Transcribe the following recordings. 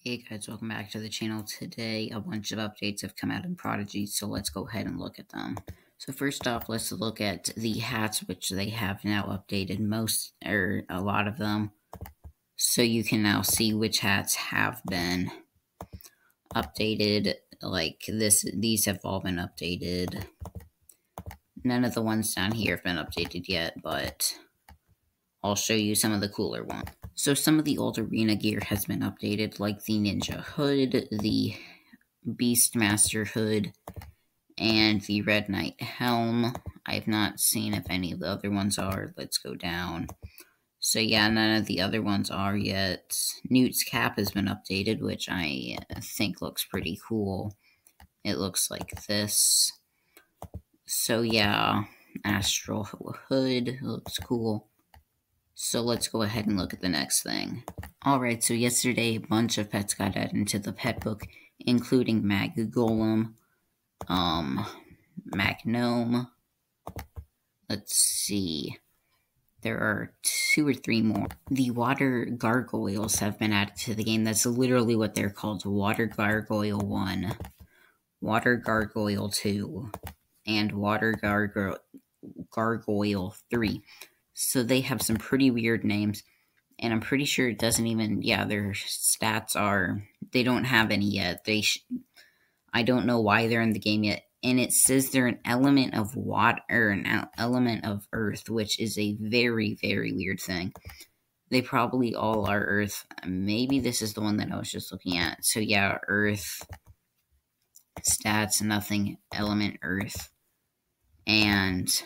Hey guys, welcome back to the channel. Today, a bunch of updates have come out in Prodigy, so let's go ahead and look at them. So first off, let's look at the hats, which they have now updated a lot of them. So you can now see which hats have been updated. Like these have all been updated. None of the ones down here have been updated yet, but I'll show you some of the cooler ones. So some of the old arena gear has been updated, like the Ninja Hood, the Beastmaster Hood, and the Red Knight Helm. I have not seen if any of the other ones are. Let's go down. So yeah, none of the other ones are yet. Newt's cap has been updated, which I think looks pretty cool. It looks like this. So yeah, Astral Hood looks cool. So let's go ahead and look at the next thing. Alright, so yesterday a bunch of pets got added into the pet book, including Golem, Magnome. Let's see. There are 2 or 3 more. The water gargoyles have been added to the game. That's literally what they're called. Water Gargoyle 1, Water Gargoyle 2, and Water Gargoyle 3. So they have some pretty weird names, and I'm pretty sure it doesn't even, yeah, their stats are, they don't have any yet. I don't know why they're in the game yet, and it says they're an element of water, or an element of earth, which is a very, very weird thing. They probably all are earth. Maybe this is the one that I was just looking at. So yeah, earth, stats, nothing, element, earth, and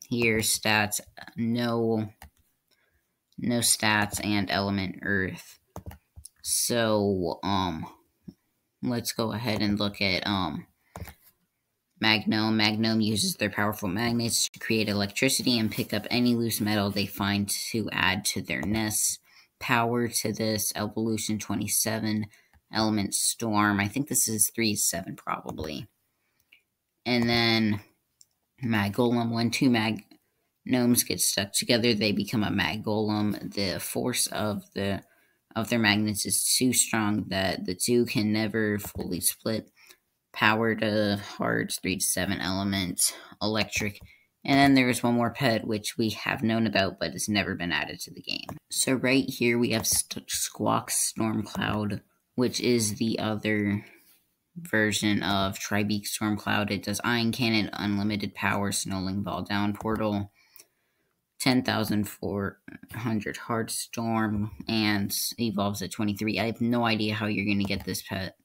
here, stats, no stats, and element earth. So, let's go ahead and look at, Magnome. Magnome uses their powerful magnets to create electricity and pick up any loose metal they find to add to their nests. Power to this, Evolution 27, Element Storm. I think this is 3-7 probably. And then Golem, when 2 Gnomes get stuck together, they become a Golem. The force of their magnets is too strong that the 2 can never fully split. Power to hearts, 3-7 element, electric. And then there's one more pet, which we have known about, but has never been added to the game. So right here we have Squawk's Stormcloud, which is the other version of Tribeak Stormcloud. It does Iron Cannon, Unlimited Power, Snowling Ball Down Portal, 10,400 Heartstorm, and evolves at 23. I have no idea how you're going to get this pet,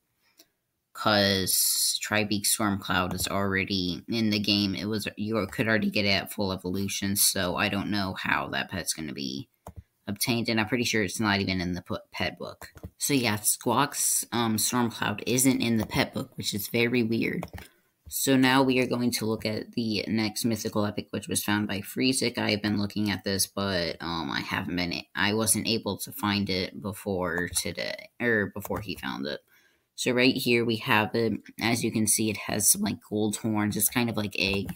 because Tribeak Stormcloud is already in the game. You could already get it at full evolution, so I don't know how that pet's going to be obtained, and I'm pretty sure it's not even in the pet book. So yeah, Squawk's Stormcloud isn't in the pet book, which is very weird. So now we are going to look at the next mythical epic, which was found by Freezik. I have been looking at this, but I wasn't able to find it before today, or before he found it. So right here we have it. As you can see, it has some like gold horns. It's kind of like a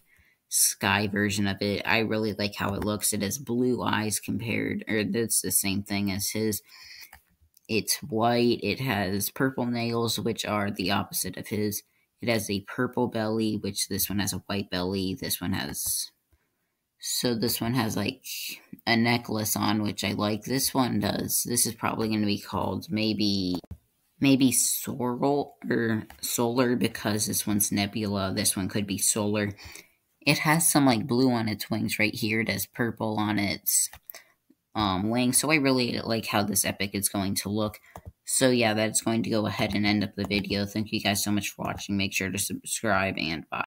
sky version of it. I really like how it looks. It has blue eyes it's the same thing as his. It's white. It has purple nails, which are the opposite of his. It has a purple belly, which this one has a white belly. This one has like a necklace on, which I like. This one does. This is probably going to be called maybe Solar, because this one's Nebula. This one could be Solar. It has some like blue on its wings right here. It has purple on its wings. So I really like how this epic is going to look. So yeah, that's going to go ahead and end up the video. Thank you guys so much for watching. Make sure to subscribe, and bye.